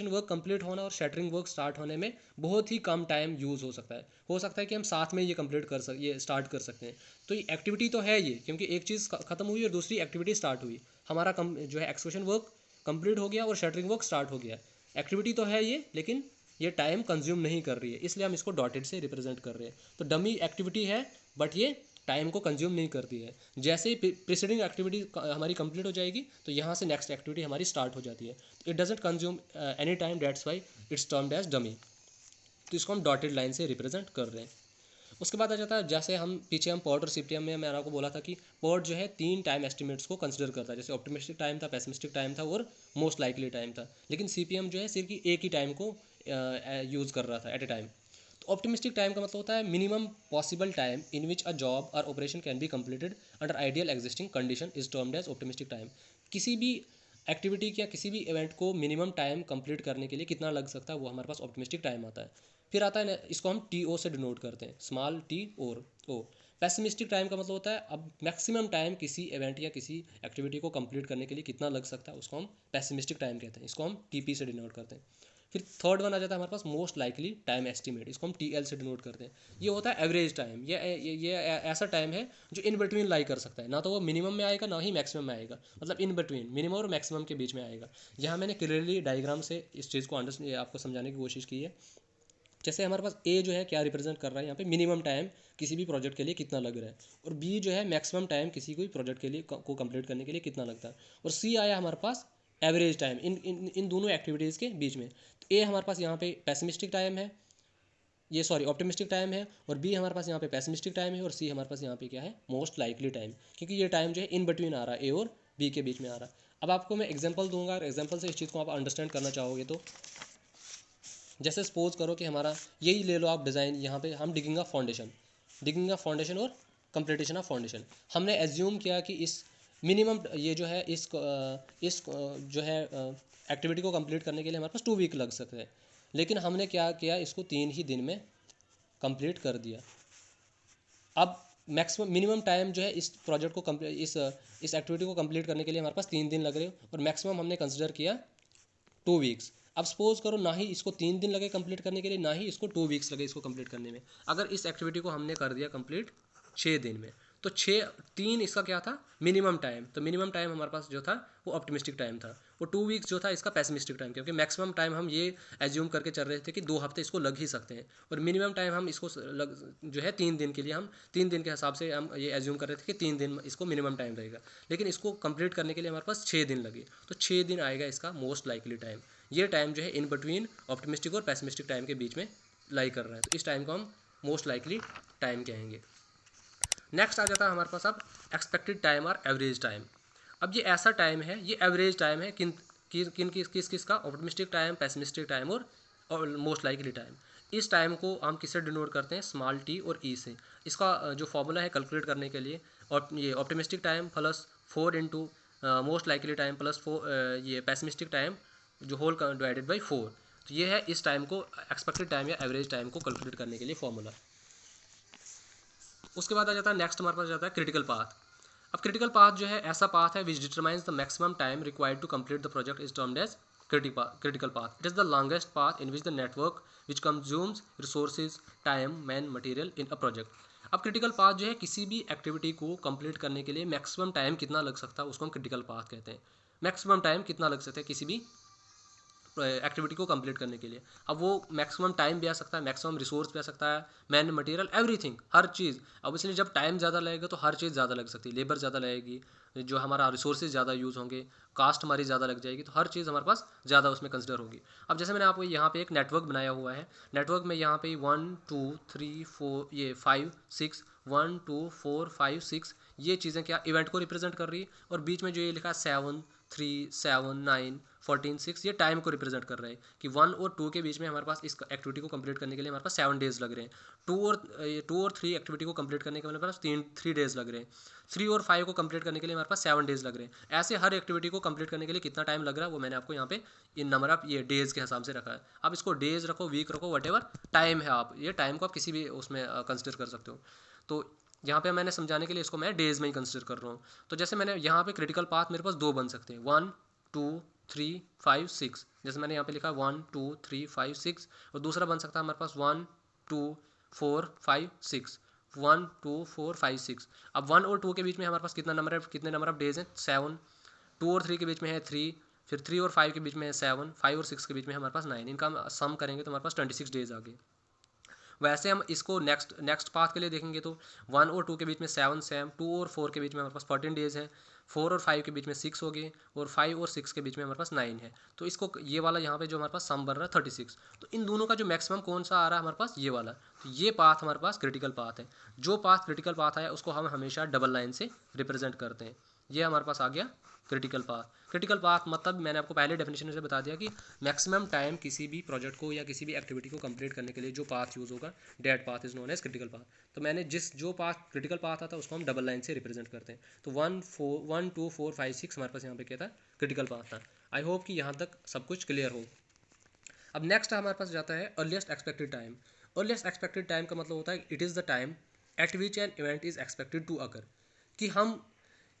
वर्क कंप्लीट होना और शटरिंग वर्क स्टार्ट होने में बहुत ही कम टाइम यूज़ हो सकता है कि हम साथ में ये स्टार्ट कर सकते हैं। तो ये एक्टिविटी तो है ये, क्योंकि एक चीज़ ख़त्म हुई और दूसरी एक्टिविटी स्टार्ट हुई। हमारा जो है एक्सक्यूशन वर्क कंप्लीट हो गया और शटरिंग वर्क स्टार्ट हो गया। एक्टिविटी तो है ये, लेकिन ये टाइम कंज्यूम नहीं कर रही है, इसलिए हम इसको डॉटेड से रिप्रेजेंट कर रहे हैं। तो डमी एक्टिविटी है बट ये टाइम को कंज्यूम नहीं करती है। जैसे ही प्रीसीडिंग एक्टिविटी हमारी कंप्लीट हो जाएगी तो यहाँ से नेक्स्ट एक्टिविटी हमारी स्टार्ट हो जाती है। It doesn't consume any time, that's why it's termed as dummy. तो इसको हम डॉटेड लाइन से रिप्रेजेंट कर रहे हैं। उसके बाद आ जाता है, जैसे हम पॉड और सीपीएम में मैंने आपको बोला था कि पॉड जो है 3 टाइम एस्टिमेट्स को कंसिडर करता है। जैसे ऑप्टिमिस्टिक टाइम था, पेसिमिस्टिक टाइम था और मोस्ट लाइकली टाइम था। लेकिन सीपीएम जो है सिर्फ एक ही टाइम को यूज़ कर रहा था एट ए टाइम। तो ऑप्टिमिस्टिक टाइम का मतलब होता है minimum possible time in which a job और operation can be completed under ideal existing condition is termed as optimistic time. किसी भी एक्टिविटी या किसी भी इवेंट को मिनिमम टाइम कंप्लीट करने के लिए कितना लग सकता है वो हमारे पास ऑप्टिमिस्टिक टाइम आता है। फिर आता है इसको हम टी ओ से डिनोट करते हैं, स्मॉल टी और ओ। पेसिमिस्टिक टाइम का मतलब होता है अब मैक्सिमम टाइम किसी इवेंट या किसी एक्टिविटी को कंप्लीट करने के लिए कितना लग सकता है, उसको हम पेसिमिस्टिक टाइम कहते हैं, इसको हम टीपी से डिनोट करते हैं। फिर थर्ड वन आ जाता है हमारे पास मोस्ट लाइकली टाइम एस्टीमेट, इसको हम टीएल से डिनोट करते हैं। ये होता है एवरेज टाइम। ये ऐसा टाइम है जो इन बिटवीन लाई कर सकता है, ना तो वो मिनिमम में आएगा ना ही मैक्सिमम में आएगा, मतलब इन बिटवीन मिनिमम और मैक्सिमम के बीच में आएगा। यहाँ मैंने क्लियरली डायग्राम से इस चीज़ को आपको समझाने की कोशिश की है। जैसे हमारे पास ए जो है क्या रिप्रेजेंट कर रहा है यहाँ पे, मिनिमम टाइम किसी भी प्रोजेक्ट के लिए कितना लग रहा है, और बी जो है मैक्सिमम टाइम किसी कोई प्रोजेक्ट के लिए को कंप्लीट करने के लिए कितना लगता है, और सी आया हमारे पास एवरेज टाइम इन दोनों एक्टिविटीज़ के बीच में। तो ए हमारे पास यहाँ पे पेसिमिस्टिक टाइम है, ये सॉरी ऑप्टिमिस्टिक टाइम है, और बी हमारे पास यहाँ पे पेसिमिस्टिक टाइम है, और सी हमारे पास यहाँ पे क्या है, मोस्ट लाइकली टाइम, क्योंकि ये टाइम जो है इन बिटवीन आ रहा है, ए और बी के बीच में आ रहा है। अब आपको मैं एग्जांपल दूंगा और एग्जांपल से इस चीज़ को आप अंडरस्टैंड करना चाहोगे। तो जैसे सपोज करो कि हमारा यही ले लो आप डिज़ाइन, यहाँ पे हम डिगिंग ऑफ फाउंडेशन और कंप्लीटेशन ऑफ फाउंडेशन। हमने एज्यूम किया कि इस मिनिमम ये जो है इस जो है एक्टिविटी को कंप्लीट करने के लिए हमारे पास 2 वीक लग सकते हैं, लेकिन हमने क्या किया, इसको 3 ही दिन में कंप्लीट कर दिया। अब मैक्सिमम मिनिमम टाइम जो है इस प्रोजेक्ट को इस एक्टिविटी को कंप्लीट करने के लिए हमारे पास 3 दिन लग रहे, और मैक्सिमम हमने कंसिडर किया 2 वीक्स। अब सपोज करो ना ही इसको 3 दिन लगे कंप्लीट करने के लिए, ना ही इसको 2 वीक्स लगे इसको कंप्लीट करने में। अगर इस एक्टिविटी को हमने कर दिया कंप्लीट 6 दिन में, तो 3 इसका क्या था, मिनिमम टाइम। तो मिनिमम टाइम हमारे पास जो था वो ऑप्टिमिस्टिक टाइम था, वो 2 वीक्स जो था इसका पेसिमिस्टिक टाइम, क्योंकि मैक्सिमम टाइम हम ये एज्यूम करके चल रहे थे कि 2 हफ्ते इसको लग ही सकते हैं, और मिनिमम टाइम हम इसको जो है 3 दिन के लिए, हम 3 दिन के हिसाब से हम ये एज्यूम कर रहे थे कि 3 दिन इसको मिनिमम टाइम रहेगा, लेकिन इसको कंप्लीट करने के लिए हमारे पास 6 दिन लगे। तो 6 दिन आएगा इसका मोस्ट लाइकली टाइम। ये टाइम जो है इन बिटवीन ऑप्टिमिस्टिक और पेसिमिस्टिक टाइम के बीच में लाई कर रहा है, तो इस टाइम को हम मोस्ट लाइकली टाइम कहेंगे। नेक्स्ट आ जाता है हमारे पास अब एक्सपेक्टेड टाइम और एवरेज टाइम। अब ये ऐसा टाइम है, ये एवरेज टाइम है किस का, ऑप्टिमिस्टिक टाइम, पेसिमिस्टिक टाइम और मोस्ट लाइकली टाइम। इस टाइम को हम किससे डिनोट करते हैं, स्मॉल टी और ई से। इसका जो फॉर्मूला है कैलकुलेट करने के लिए, और ये optimistic time plus 4 into most likely time plus 4 ये पेसिमिस्टिक टाइम जो होल डिवाइडेड बाई 4। तो ये है इस टाइम को एक्सपेक्टेड टाइम या एवरेज टाइम को कैलकुलेट करने के लिए फॉर्मूला। उसके बाद आ जाता है नेक्स्ट हमारे पास जाता है क्रिटिकल पाथ। अब क्रिटिकल पाथ जो है ऐसा पाथ है which determines the maximum time required to complete the project is termed as critical path. It is the longest path in which the network which consumes resources, time, man, material in a project. अब critical path जो है किसी भी activity को complete करने के लिए maximum time कितना लग सकता है उसको हम क्रिटिकल पाथ कहते हैं। मैक्सिमम टाइम कितना लग सकता है किसी भी एक्टिविटी को कंप्लीट करने के लिए। अब वो मैक्सिमम टाइम भी आ सकता है, मैक्सिमम रिसोर्स भी आ सकता है, मैन मटेरियल एवरीथिंग, हर चीज़। अब इसलिए जब टाइम ज़्यादा लगेगा तो हर चीज़ ज़्यादा लग सकती है, लेबर ज़्यादा लगेगी, जो हमारा रिसोर्सेज ज़्यादा यूज़ होंगे, कास्ट हमारी ज़्यादा लग जाएगी, तो हर चीज़ हमारे पास ज़्यादा उसमें कंसिडर होगी। अब जैसे मैंने आपको यहाँ पे एक नेटवर्क बनाया हुआ है, नेटवर्क में यहाँ पे 1 2 3 4 ये 5 6 1 2 4 5 6 ये चीज़ें क्या इवेंट को रिप्रेजेंट कर रही है, और बीच में जो ये लिखा है 7 3 7 9 14 6 ये टाइम को रिप्रेजेंट कर रहे हैं कि 1 और 2 के बीच में हमारे पास इस एक्टिविटी को कंप्लीट करने के लिए हमारे पास 7 डेज लग रहे हैं। 2 और 3 एक्टिविटी को कंप्लीट करने के लिए हमारे पास 3 डेज लग रहे हैं। 3 और 5 को कंप्लीट करने के लिए हमारे पास 7 डेज लग रहे हैं। ऐसे हर एक्टिविटी को कंप्लीट करने के लिए कितना टाइम लग रहा है वो मैंने आपको यहाँ पे इन नंबर ऑफ ये डेज के हिसाब से रखा है। आप इसको डेज रखो, वीक रखो, वट टाइम है, आप ये टाइम को आप किसी भी उसमें कंसिडर कर सकते हो। तो यहाँ पे मैंने समझाने के लिए इसको मैं डेज में ही कंसिडर कर रहा हूँ। तो जैसे मैंने यहाँ पे क्रिटिकल पाथ मेरे पास 2 बन सकते हैं, 1 2 3 5 6, जैसे मैंने यहाँ पे लिखा 1 2 3 5 6, और दूसरा बन सकता है हमारे पास 1 2 4 5 6, 1 2 4 5 6। अब 1 और 2 के बीच में हमारे पास कितने नंबर ऑफ डेज हैं, 7। 2 और 3 के बीच में है 3, फिर 3 और 5 के बीच में है 7, 5 और 6 के बीच में हमारे पास 9। इनका हम सम करेंगे तो हमारे पास 26 डेज आ गए। वैसे हम इसको नेक्स्ट पाथ के लिए देखेंगे तो 1 और 2 के बीच में 7 7, 2 और 4 के बीच में हमारे पास 14 डेज है, 4 और 5 के बीच में 6 हो गए, और 5 और 6 के बीच में हमारे पास 9 है। तो इसको ये वाला यहाँ पे जो हमारे पास सम बन रहा है 36। तो इन दोनों का जो मैक्सिमम कौन सा आ रहा है हमारे पास, ये वाला। तो ये पाथ हमारे पास क्रिटिकल पाथ है। जो पाथ क्रिटिकल पाथ आया उसको हम हमेशा डबल लाइन से रिप्रेजेंट करते हैं। ये हमारे पास आ गया क्रिटिकल पाथ। क्रिटिकल पाथ मतलब मैंने आपको पहले डेफिनेशन से बता दिया कि मैक्सिमम टाइम किसी भी प्रोजेक्ट को या किसी भी एक्टिविटी को कंप्लीट करने के लिए जो पाथ यूज़ होगा, that path is known as critical path. तो मैंने जो पाथ क्रिटिकल पाथ आता है उसको हम डबल लाइन से रिप्रेजेंट करते हैं। तो 1 2 4 5 6 हमारे पास यहाँ पे क्या था, क्रिटिकल पाथ था। आई होप कि यहाँ तक सब कुछ क्लियर हो। अब नेक्स्ट हमारे पास जाता है earliest expected time. Earliest expected time का मतलब होता है it is the time at which an event is expected to occur, कि हम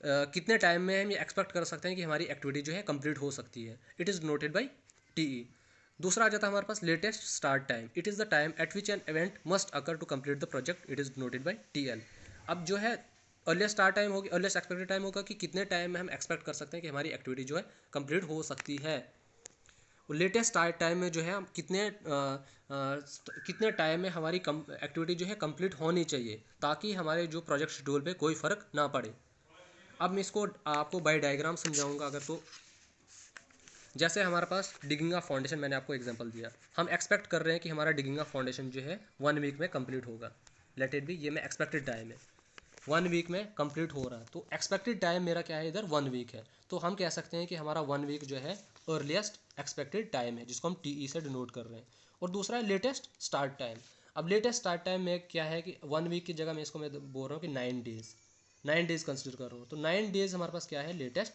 कितने टाइम में हम ये एक्सपेक्ट कर सकते हैं कि हमारी एक्टिविटी जो है कंप्लीट हो सकती है। It is noted by TE. दूसरा आ जाता है हमारे पास latest start time. It is the time at which an event must occur to complete the project. It is noted by TL. अब जो है अर्लीस्ट स्टार्ट टाइम होगी, अर्लीस्ट एक्सपेक्टेड टाइम होगा कि कितने टाइम में हम एक्सपेक्ट कर सकते हैं कि हमारी एक्टिविटी जो है कंप्लीट हो सकती है। और लेटेस्ट स्टार्ट टाइम में जो है हम कितने टाइम में हमारी एक्टिविटी जो है कंप्लीट होनी चाहिए, ताकि हमारे जो प्रोजेक्ट शेड्यूल पे कोई फ़र्क ना पड़े। अब मैं इसको आपको बाय डायग्राम समझाऊंगा। अगर तो जैसे हमारे पास डिगिंग ऑफ फाउंडेशन, मैंने आपको एग्जांपल दिया, हम एक्सपेक्ट कर रहे हैं कि हमारा डिगिंग ऑफ फाउंडेशन जो है 1 वीक में कंप्लीट होगा। लेट इट बी, ये मैं एक्सपेक्टेड टाइम है 1 वीक में कंप्लीट हो रहा है। तो एक्सपेक्टेड टाइम मेरा क्या है, इधर 1 वीक है। तो हम कह सकते हैं कि हमारा 1 वीक जो है अर्लीस्ट एक्सपेक्टेड टाइम है, जिसको हम टीई से डिनोट कर रहे हैं। और दूसरा है लेटेस्ट स्टार्ट टाइम। अब लेटेस्ट स्टार्ट टाइम में क्या है कि 1 वीक की जगह मैं इसको मैं बोल रहा हूँ कि 9 डेज कंसिडर कर रहा हूँ। तो 9 डेज हमारे पास क्या है, लेटेस्ट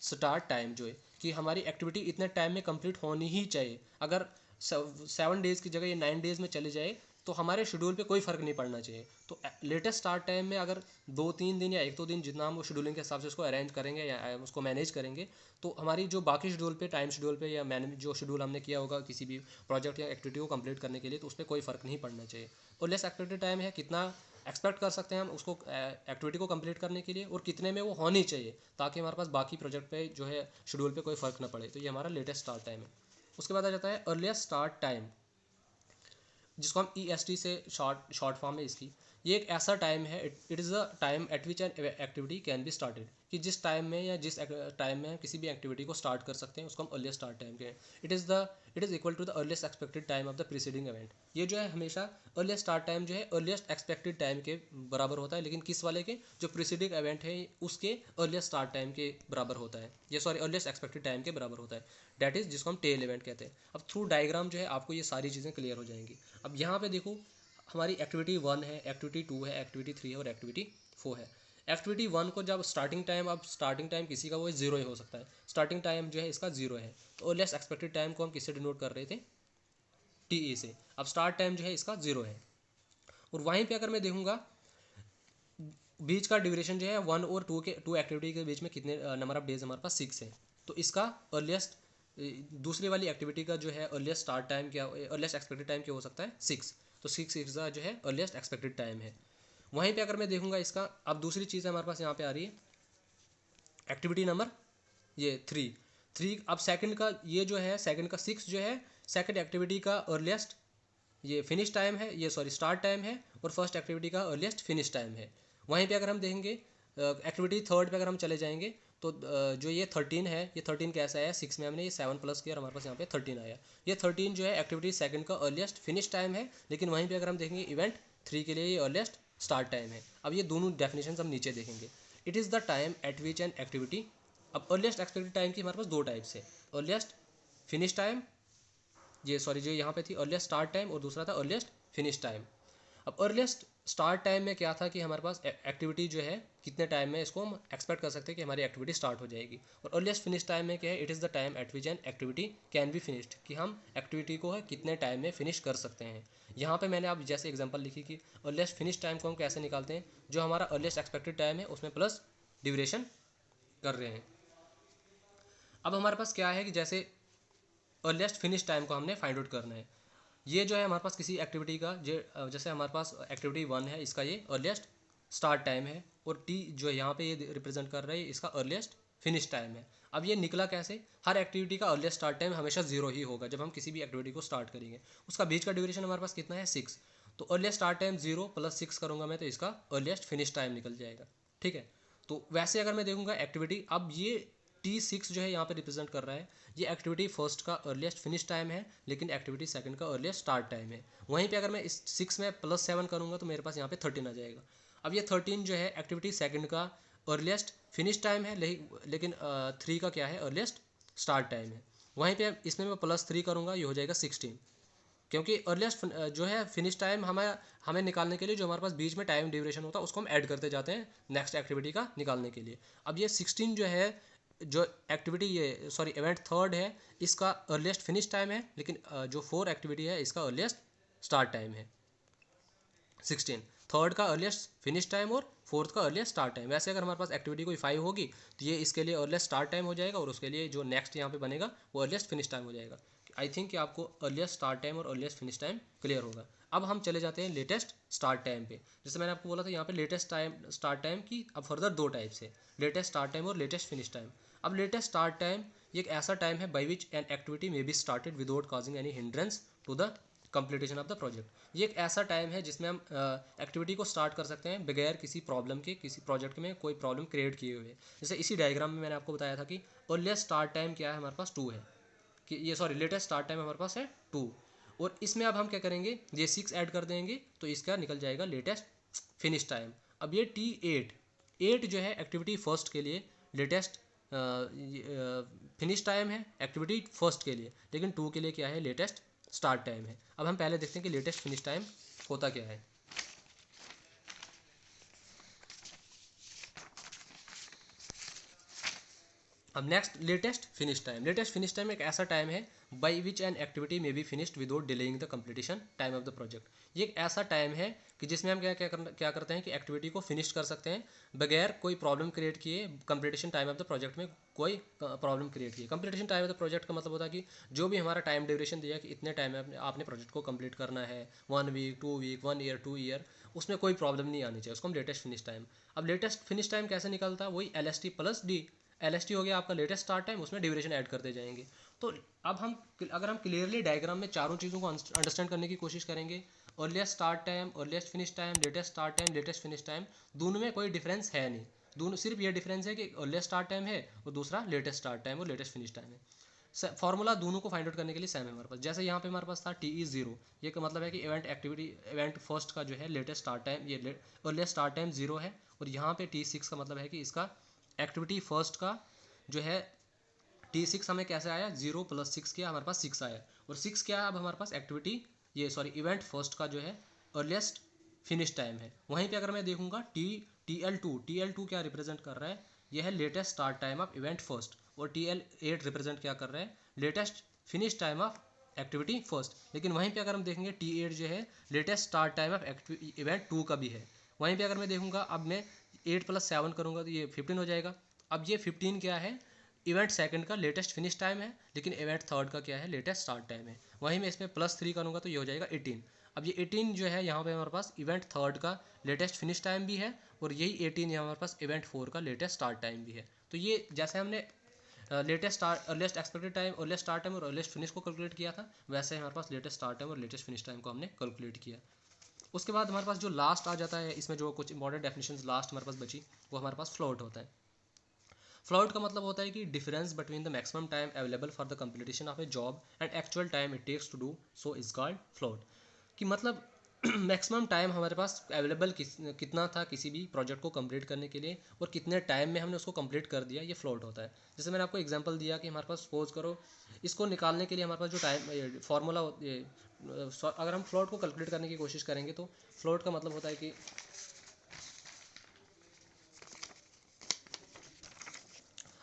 स्टार्ट टाइम जो है, कि हमारी एक्टिविटी इतने टाइम में कंप्लीट होनी ही चाहिए। अगर 7 डेज़ की जगह ये 9 डेज़ में चले जाए तो हमारे शेड्यूल पे कोई फ़र्क नहीं पड़ना चाहिए। तो लेटेस्ट स्टार्ट टाइम में अगर 2-3 दिन या 1-2 दिन जितना हम शेड्यूलिंग के हिसाब से उसको अरेंज करेंगे या उसको मैनेज करेंगे, तो हमारी जो बाकी शेड्यूल पे, टाइम शेड्यूल पे या जो शेड्यूल हमने किया होगा किसी भी प्रोजेक्ट या एक्टिविटी को कंप्लीट करने के लिए, तो उस पर कोई फ़र्क नहीं पड़ना चाहिए। और लेस एक्टिविटी टाइम है, कितना एक्सपेक्ट कर सकते हैं हम उसको एक्टिविटी को कंप्लीट करने के लिए, और कितने में वो होनी चाहिए, ताकि हमारे पास बाकी प्रोजेक्ट पे जो है शेड्यूल पे कोई फ़र्क ना पड़े। तो ये हमारा लेटेस्ट स्टार्ट टाइम है। उसके बाद आ जाता है अर्लीस्ट स्टार्ट टाइम, जिसको हम EST से शॉर्ट फॉर्म है इसकी। ये एक ऐसा टाइम है, it is the time at which an activity can be started, कि जिस टाइम में या जिस टाइम में हम किसी भी एक्टिविटी को स्टार्ट कर सकते हैं उसको हम अर्लीस्ट स्टार्ट टाइम के। It is equal to the earliest expected time of the preceding event. ये जो है हमेशा अर्लीस्ट स्टार्ट टाइम जो है अर्लीस्ट एक्सपेक्टेड टाइम के बराबर होता है, लेकिन किस वाले के, जो प्रीसीडिंग इवेंट है उसके अर्लीस्ट स्टार्ट टाइम के बराबर होता है, ये अर्लीस्ट एक्सपेक्टेड टाइम के बराबर होता है। डैट इज़ जिसको हम टेल इवेंट कहते हैं। अब थ्रू डायग्राम जो है आपको ये सारी चीज़ें क्लियर हो जाएंगी। अब यहाँ पे देखो, हमारी एक्टिविटी 1 है, एक्टिविटी 2 है, एक्टिविटी 3 है और एक्टिविटी 4 है। एक्टिविटी 1 को जब स्टार्टिंग टाइम, अब स्टार्टिंग टाइम किसी का वो 0 ही हो सकता है, स्टार्टिंग टाइम जो है इसका 0 है। तो अर्लीस्ट एक्सपेक्टेड टाइम को हम किससे डिनोट कर रहे थे, TE से। अब स्टार्ट टाइम जो है इसका 0 है। और वहीं पे अगर मैं देखूंगा बीच का ड्यूरेशन जो है 1 और 2 एक्टिविटी के बीच में कितने नंबर ऑफ डेज हमारे पास 6 है। तो इसका अर्लीस्ट, दूसरी वाली एक्टिविटी का जो है अर्लीस्ट स्टार्ट टाइम क्या, अर्लीस्ट एक्सपेक्टेड टाइम क्या हो सकता है, 6। तो 6 इसका जो है अर्लीस्ट एक्सपेक्टेड टाइम है। वहीं पे अगर मैं देखूंगा इसका, अब दूसरी चीज़ हमारे पास यहाँ पे आ रही है एक्टिविटी नंबर 3। 3 अब सेकंड का ये जो है सेकंड का 6 जो है सेकंड एक्टिविटी का अर्लीस्ट ये फिनिश टाइम है, ये सॉरी स्टार्ट टाइम है, और फर्स्ट एक्टिविटी का अर्लीस्ट फिनिश टाइम है। वहीं पे अगर हम देखेंगे एक्टिविटी थर्ड पे अगर हम चले जाएंगे तो जो ये 13 है, ये 13 कैसा है, 6 में हमने ये 7 प्लस किया और हमारे पास यहाँ पे 13 आया। ये 13 जो है एक्टिविटी सेकंड का अर्लीस्ट फिनिश टाइम है, लेकिन वहीं पे अगर हम देखेंगे इवेंट 3 के लिए ये अर्लीस्ट स्टार्ट टाइम है। अब ये दोनों डेफिनेशन हम नीचे देखेंगे। It is the time at which an activity, अब अर्लीस्ट एक्सपेक्टेड टाइम की हमारे पास दो टाइप्स है, अर्लीस्ट फिनिश टाइम, ये सॉरी जो यहाँ पे थी अर्लीस्ट स्टार्ट टाइम और दूसरा था अर्लीस्ट फिनिश टाइम। अब अर्लीस्ट स्टार्ट टाइम में क्या था कि हमारे पास एक्टिविटी जो है कितने टाइम में इसको हम एक्सपेक्ट कर सकते हैं कि हमारी एक्टिविटी स्टार्ट हो जाएगी, और अर्लीस्ट फिनिश टाइम में क्या है, it is the time at which an activity can be finished, कि हम एक्टिविटी को है कितने टाइम में फिनिश कर सकते हैं। यहाँ पे मैंने आप जैसे एग्जांपल लिखी कि अर्लीस्ट फिनिश टाइम को हम कैसे निकालते हैं, जो हमारा अर्लीस्ट एक्सपेक्टेड टाइम है उसमें प्लस ड्यूरेशन कर रहे हैं। अब हमारे पास क्या है कि जैसे अर्लीस्ट फिनिश टाइम को हमने फाइंड आउट करना है। ये जो है हमारे पास किसी एक्टिविटी का जैसे हमारे पास एक्टिविटी 1 है, इसका ये अर्लीस्ट स्टार्ट टाइम है, और टी जो यहाँ पे ये रिप्रेजेंट कर रहा है इसका अर्लीस्ट फिनिश टाइम है। अब ये निकला कैसे, हर एक्टिविटी का अर्लीस्ट स्टार्ट टाइम हमेशा 0 ही होगा जब हम किसी भी एक्टिविटी को स्टार्ट करेंगे। उसका बीच का ड्यूरेशन हमारे पास कितना है, 6, तो अर्लीस्ट स्टार्ट टाइम 0 + 6 करूँगा मैं तो इसका अर्लीस्ट फिनिश टाइम निकल जाएगा। ठीक है, तो वैसे अगर मैं देखूँगा एक्टिविटी, अब ये T6 जो है यहाँ पे रिप्रेजेंट कर रहा है, ये एक्टिविटी फर्स्ट का अर्लीस्ट फिनिश टाइम है, लेकिन एक्टिविटी सेकंड का अर्लीस्ट स्टार्ट टाइम है। वहीं पे अगर मैं इस 6 में +7 करूँगा तो मेरे पास यहाँ पे 13 आ जाएगा। अब ये 13 जो है एक्टिविटी सेकंड का अर्लीस्ट फिनिश टाइम है, लेकिन 3 का क्या है, अर्लीस्ट स्टार्ट टाइम है। वहीं पे इसमें मैं +3 करूँगा, ये हो जाएगा 16, क्योंकि अर्लीस्ट जो है फिनिश टाइम हमें हमें निकालने के लिए जो हमारे पास बीच में टाइम ड्यूरेशन होता है उसको हम ऐड करते जाते हैं नेक्स्ट एक्टिविटी का निकालने के लिए। अब ये 16 जो है, जो एक्टिविटी ये सॉरी इवेंट थर्ड है, इसका अर्लीस्ट फिनिश टाइम है, लेकिन जो 4 एक्टिविटी है इसका अर्लीस्ट स्टार्ट टाइम है 16। थर्ड का अर्लीस्ट फिनिश टाइम और फोर्थ का अर्लीस्ट स्टार्ट टाइम। वैसे अगर हमारे पास एक्टिविटी कोई 5 होगी तो ये इसके लिए अर्लीस्ट स्टार्ट टाइम हो जाएगा, और उसके लिए जो नेक्स्ट यहाँ पे बनेगा वो अर्लीस्ट फिनिश टाइम हो जाएगा। आई थिंक कि आपको अर्लीस्ट स्टार्ट टाइम और अर्लीस्ट फिनिश टाइम क्लियर होगा। अब हम चले जाते हैं लेटेस्ट स्टार्ट टाइम पे। जैसे मैंने आपको बोला था यहाँ पे लेटेस्ट टाइम स्टार्ट टाइम की अब फर्दर दो टाइप्स है, लेटेस्ट स्टार्ट टाइम और लेटेस्ट फिनिश टाइम। अब लेटेस्ट स्टार्ट टाइम ये एक ऐसा टाइम है by which an activity may be started without causing any hindrance to the completion of the project. ये एक ऐसा टाइम है जिसमें हम एक्टिविटी को स्टार्ट कर सकते हैं बगैर किसी प्रॉब्लम के, किसी प्रोजेक्ट में कोई प्रॉब्लम क्रिएट किए हुए। जैसे इसी डायग्राम में मैंने आपको बताया था कि अर्लीस्ट स्टार्ट टाइम क्या है, हमारे पास 2 है, कि ये सॉरी लेटेस्ट स्टार्ट टाइम हमारे पास है 2, और इसमें अब हम क्या करेंगे, ये 6 ऐड कर देंगे तो इसका निकल जाएगा लेटेस्ट फिनिश टाइम। अब ये T8 जो है एक्टिविटी फर्स्ट के लिए लेटेस्ट फिनिश टाइम है एक्टिविटी फर्स्ट के लिए, लेकिन 2 के लिए क्या है, लेटेस्ट स्टार्ट टाइम है। अब हम पहले देखते हैं कि लेटेस्ट फिनिश टाइम होता क्या है। अब next latest finish time. Latest finish time एक ऐसा टाइम है by which an activity may be finished without delaying the completion time of the project. ये एक ऐसा टाइम है कि जिसमें हम क्या करते हैं कि एक्टिविटी को फिनिश कर सकते हैं बगैर कोई प्रॉब्लम क्रिएट किए, completion time of the project में कोई प्रॉब्लम क्रिएट किए। Completion time of the project का मतलब होता है कि जो भी हमारा टाइम ड्यूरेशन दिया कि इतने टाइम में आपने प्रोजेक्ट को कंप्लीट करना है, 1 वीक 2 वीक 1 ईयर 2 ईयर, उसमें कोई प्रॉब्लम नहीं आनी चाहिए, उसको हम लेटेस्ट फिनिश टाइम। अब लेटेस्ट फिनिश टाइम कैसे निकलता है, वही LST + D। LST हो गया आपका लेटेस्ट स्टार्ट टाइम, उसमें ड्यूरेशन ऐड करते जाएंगे। तो अब हम अगर हम क्लियरली डायग्राम में चारों चीज़ों को अंडरस्टैंड करने की कोशिश करेंगे, earliest start time, earliest finish time, latest start time, latest finish time, दोनों में कोई डिफरेंस है नहीं। दोनों सिर्फ ये डिफरेंस है कि अर्लीस्ट स्टार्ट टाइम है और दूसरा लेटेस्ट स्टार्ट टाइम और लेटेस्ट फिनिश टाइम है। फॉर्मूला दोनों को फाइंड आउट करने के लिए सेम है हमारे पास। जैसे यहाँ पे हमारे पास था TE0, ये का मतलब है कि इवेंट फर्स्ट का जो है लेटेस्ट स्टार्ट टाइम, ये अर्लीस्ट स्टार्ट टाइम 0 है, और यहाँ पे T6 का मतलब है कि इसका एक्टिविटी फर्स्ट का जो है T6 हमें कैसे आया, 0 + 6 किया हमारे पास 6 आया, और 6 क्या है अब हमारे पास एक्टिविटी ये सॉरी इवेंट फर्स्ट का जो है अर्लीस्ट फिनिश टाइम है। वहीं पे अगर मैं देखूंगा TL2 क्या रिप्रेजेंट कर रहा है, यह है latest start time of event first, और TL8 रिप्रेजेंट क्या कर रहा है, latest finish time of activity first. लेकिन वहीं पे अगर हम देखेंगे T8 जो है latest start time of event 2 का भी है। वहीं पे अगर मैं देखूंगा, अब मैं 8 + 7 करूंगा तो ये 15 हो जाएगा। अब ये 15 क्या है, इवेंट सेकंड का लेटेस्ट फिनिश टाइम है, लेकिन इवेंट थर्ड का क्या है, लेटेस्ट स्टार्ट टाइम है। वहीं मैं इसमें +3 करूँगा तो ये हो जाएगा 18। अब ये 18 जो है यहाँ पे हमारे पास इवेंट थर्ड का लेटेस्ट फिनिश टाइम भी है, और यही 18 यहाँ हमारे पास इवेंट 4 का लेटेस्ट स्टार्ट टाइम भी है। तो ये जैसे हमने earliest expected time, earliest start time और अर्लीस्ट फिनिश को कैलकुलेट किया था, वैसे हमारे पास लेटेस्ट स्टार्ट टाइम और लेटेस्ट फिनिश टाइम को हमने कैलकुलेट किया। उसके बाद हमारे पास जो लास्ट आ जाता है, इसमें जो कुछ इंपॉर्टेंट डेफिनेशन लास्ट हमारे पास बची, वो हमारे पास फ्लोट होता है। फ्लोट का मतलब होता है कि difference between the maximum time available for the completion of a job and actual time it takes to do so is called float. कि मतलब मैक्सिमम टाइम हमारे पास अवेलेबल कितना था किसी भी प्रोजेक्ट को कंप्लीट करने के लिए और कितने टाइम में हमने उसको कंप्लीट कर दिया, ये फ्लोट होता है। जैसे मैंने आपको एग्जांपल दिया कि हमारे पास सपोज करो इसको निकालने के लिए हमारे पास जो टाइम फार्मूला, अगर हम फ्लोट को कैलकुलेट करने की कोशिश करेंगे तो फ्लोट का मतलब होता है कि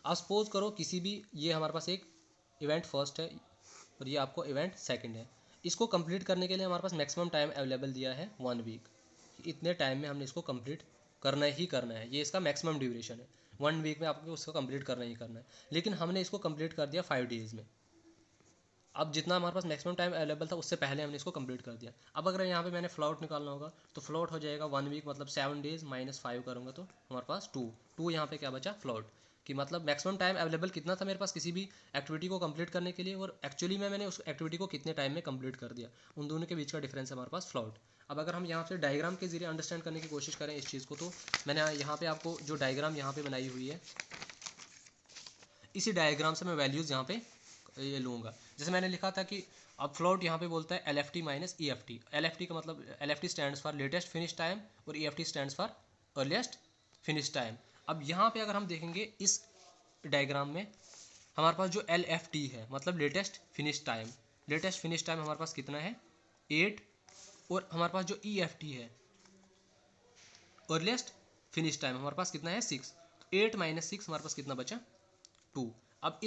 आप सपोज करो किसी भी, ये हमारे पास एक इवेंट फर्स्ट है और ये आपको इवेंट सेकंड है, इसको कंप्लीट करने के लिए हमारे पास मैक्सिमम टाइम अवेलेबल दिया है 1 वीक। इतने टाइम में हमने इसको कंप्लीट करना ही करना है, ये इसका मैक्सिमम ड्यूरेशन है। 1 वीक में आपको उसको कंप्लीट करना ही करना है, लेकिन हमने इसको कंप्लीट कर दिया 5 डेज़ में। अब जितना हमारे पास मैक्सिमम टाइम अवेलेबल था उससे पहले हमने इसको कंप्लीट कर दिया। अब अगर यहाँ पे मैंने फ्लोट निकालना होगा तो फ्लोट हो जाएगा 1 वीक मतलब 7 डेज़ माइनस 5 करूँगा तो हमारे पास 2 यहाँ पे क्या बचा फ्लोट। कि मतलब मैक्सिमम टाइम अवेलेबल कितना था मेरे पास किसी भी एक्टिविटी को कंप्लीट करने के लिए और एक्चुअली में मैंने उस एक्टिविटी को कितने टाइम में कंप्लीट कर दिया, उन दोनों के बीच का डिफरेंस है हमारे पास फ्लोट। अब अगर हम यहाँ पे डायग्राम के जरिए अंडरस्टैंड करने की कोशिश करें इस चीज़ को, तो मैंने यहाँ पे आपको जो डायग्राम यहाँ पे बनाई हुई है, इसी डायग्राम से मैं वैल्यूज़ यहाँ पे ये लूँगा। जैसे मैंने लिखा था कि अब फ्लोट यहाँ पे बोलता है L F T minus E F T. L F T का मतलब L F T stand for latest finish time और E F T stand for earliest finish time. अब यहाँ पे अगर हम देखेंगे इस डायग्राम में हमारे पास जो एल एफ टी है मतलब latest finish time, latest finish time हमारे पास कितना है 8, और हमारे पास जो ई एफ टी है अर्लीस्ट फिनिश टाइम हमारे पास कितना है 6। 8 माइनस 6 हमारे पास कितना बचा 2। अब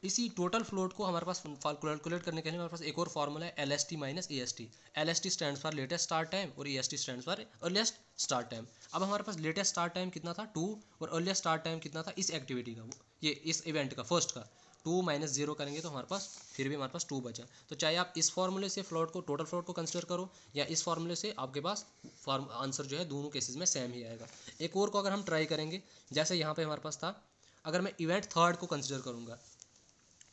इसी टोटल फ्लोट को हमारे पास कैलकुलेट करने के लिए हमारे पास एक और फॉर्मूला है L S T minus E S T. L S T stand for latest start time और E S T stand for earliest start time. अब हमारे पास लेटेस्ट स्टार्ट टाइम कितना था 2 और अर्लीस्ट स्टार्ट टाइम कितना था इस एक्टिविटी का, ये इस इवेंट का फर्स्ट का 2 माइनस 0 करेंगे तो हमारे पास फिर भी हमारे पास 2 बचा। तो चाहे आप इस फॉर्मूले से फ्लोट को टोटल फ्लोट को कंसिडर करो या इस फॉर्मूले से, आपके पास आंसर जो है दोनों केसेस में सेम ही आएगा। एक और को अगर हम ट्राई करेंगे, जैसे यहाँ पे हमारे पास था, अगर मैं इवेंट थर्ड को कंसिडर करूँगा,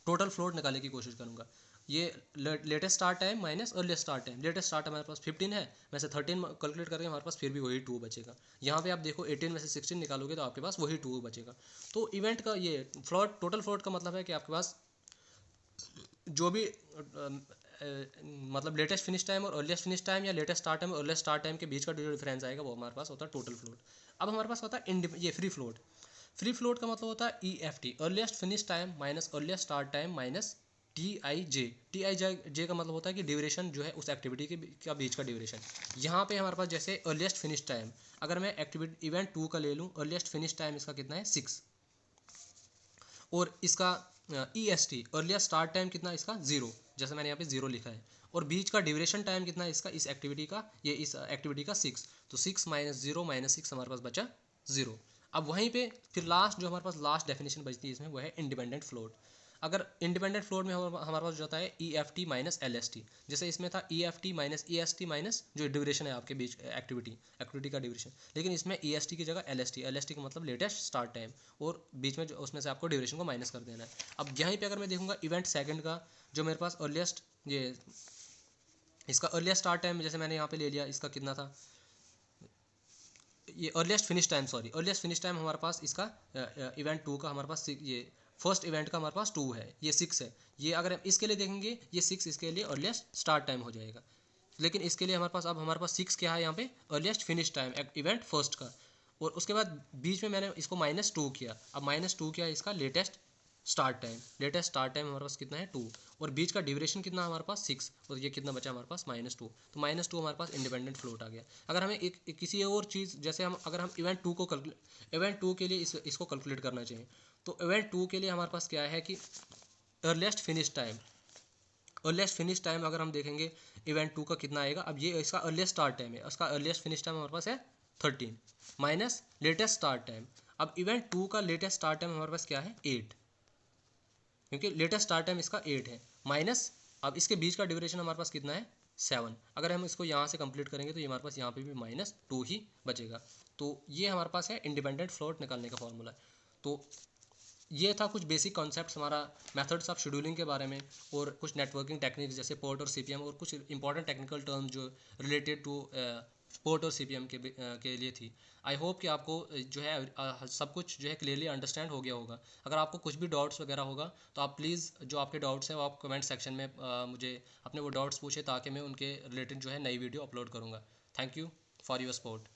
टोटल फ्लोट निकालने की कोशिश करूँगा, ये latest start time minus earliest start time. Latest start हमारे पास 15 है, में से 13 कैलकुलेट करेंगे हमारे पास फिर भी वही 2 बचेगा। यहाँ पे आप देखो 18 में से 16 निकालोगे तो आपके पास वही 2 बचेगा। तो इवेंट का ये फ्लोट, टोटल फ्लोट का मतलब है कि आपके पास जो भी मतलब लेटेस्ट फिनिश टाइम और अर्लीस्ट फिनिश टाइम या लेटेस्ट स्टार्ट टाइम और अर्लीस्ट स्टार्ट टाइम के बीच का जो डिफरेंस आएगा वो हमारे पास होता है टोटल फ्लोट। अब हमारे पास होता है ये फ्री फ्लोट। फ्री फ्लोट का मतलब होता है E F T, earliest finish time minus earliest start time minus T I J. T I J का मतलब होता है कि ड्यूरेशन जो है उस एक्टिविटी के बीच का ड्यूरेशन। यहाँ पे हमारे पास जैसे अर्लीस्ट फिनिश टाइम, अगर मैं एक्टिविटी इवेंट 2 का ले लूँ, अर्लीस्ट फिनिश टाइम इसका कितना है 6, और इसका ई S T earliest start time कितना इसका 0, जैसे मैंने यहाँ पे 0 लिखा है, और बीच का ड्यूरेशन टाइम कितना है इसका इस एक्टिविटी का, ये इस एक्टिविटी का 6। तो 6 माइनस 0 माइनस 6 हमारे पास बचा 0। अब वहीं पे फिर लास्ट जो हमारे पास लास्ट डेफिनेशन बचती है इसमें वो है इंडिपेंडेंट फ्लोट। अगर इंडिपेंडेंट फ्लोट में हमारे पास जो होता है E F T minus L S T, जैसे इसमें था ई F T minus E S T minus जो ड्यूरेशन है आपके बीच एक्टिविटी का ड्यूरेशन, लेकिन इसमें ई एस टी की जगह एल एस टी का मतलब लेटेस्ट स्टार्ट टाइम, और बीच में जो उसमें से आपको ड्यूरेशन को माइनस कर देना है। अब यहीं पे अगर मैं देखूंगा इवेंट सेकंड का जो मेरे पास अर्लीस्ट, ये इसका अर्लीस्ट स्टार्ट टाइम जैसे मैंने यहाँ पे ले लिया, इसका कितना था, ये earliest finish time, sorry earliest finish time हमारे पास इसका इवेंट 2 का हमारे पास ये फर्स्ट इवेंट का हमारे पास 2 है, ये 6 है। ये अगर हम इसके लिए देखेंगे ये 6 इसके लिए अर्लीस्ट स्टार्ट टाइम हो जाएगा, लेकिन इसके लिए हमारे पास अब हमारे पास 6 क्या है यहाँ पे earliest finish time event first का, और उसके बाद बीच में मैंने इसको -2 किया। अब -2 क्या है इसका latest start time, latest start time हमारे पास कितना है 2, और बीच का ड्यूरेशन कितना हमारे पास 6, और ये कितना बचा हमारे पास -2। तो -2 हमारे पास इंडिपेंडेंट फ्लोट आ गया। अगर हमें एक किसी और चीज़, जैसे अगर हम इवेंट 2 को इवेंट 2 के लिए इसको कैलकुलेट करना चाहिए, तो इवेंट 2 के लिए हमारे पास क्या है कि earliest finish time, earliest finish time अगर हम देखेंगे इवेंट 2 का कितना आएगा, अब ये इसका अर्लीस्ट स्टार्ट टाइम है, उसका अर्लीस्ट फिनिश टाइम हमारे पास है 13 माइनस लेटेस्ट स्टार्ट टाइम। अब इवेंट 2 का लेटेस्ट स्टार्ट टाइम हमारे पास क्या है 8, क्योंकि लेटेस्ट स्टार्ट टाइम इसका 8 है, माइनस अब इसके बीच का ड्यूरेशन हमारे पास कितना है 7। अगर हम इसको यहाँ से कंप्लीट करेंगे तो ये हमारे पास यहाँ पे भी -2 ही बचेगा। तो ये हमारे पास है इंडिपेंडेंट फ्लोट निकालने का फॉर्मूला। तो ये था कुछ बेसिक कॉन्सेप्ट्स, हमारा मेथड्स ऑफ शेड्यूलिंग के बारे में, और कुछ नेटवर्किंग टेक्निक्स जैसे पोर्ट और सीपीएम, और कुछ इंपॉर्टेंट टेक्निकल टर्म्स जो रिलेटेड टू पोर्ट और सीपीएम के लिए थी। आई होप कि आपको जो है सब कुछ जो है क्लियरली अंडरस्टैंड हो गया होगा। अगर आपको कुछ भी डाउट्स वगैरह होगा तो आप प्लीज़ जो आपके डाउट्स हैं वो आप कमेंट सेक्शन में मुझे अपने वो डाउट्स पूछे, ताकि मैं उनके रिलेटेड जो है नई वीडियो अपलोड करूँगा। Thank you for your support.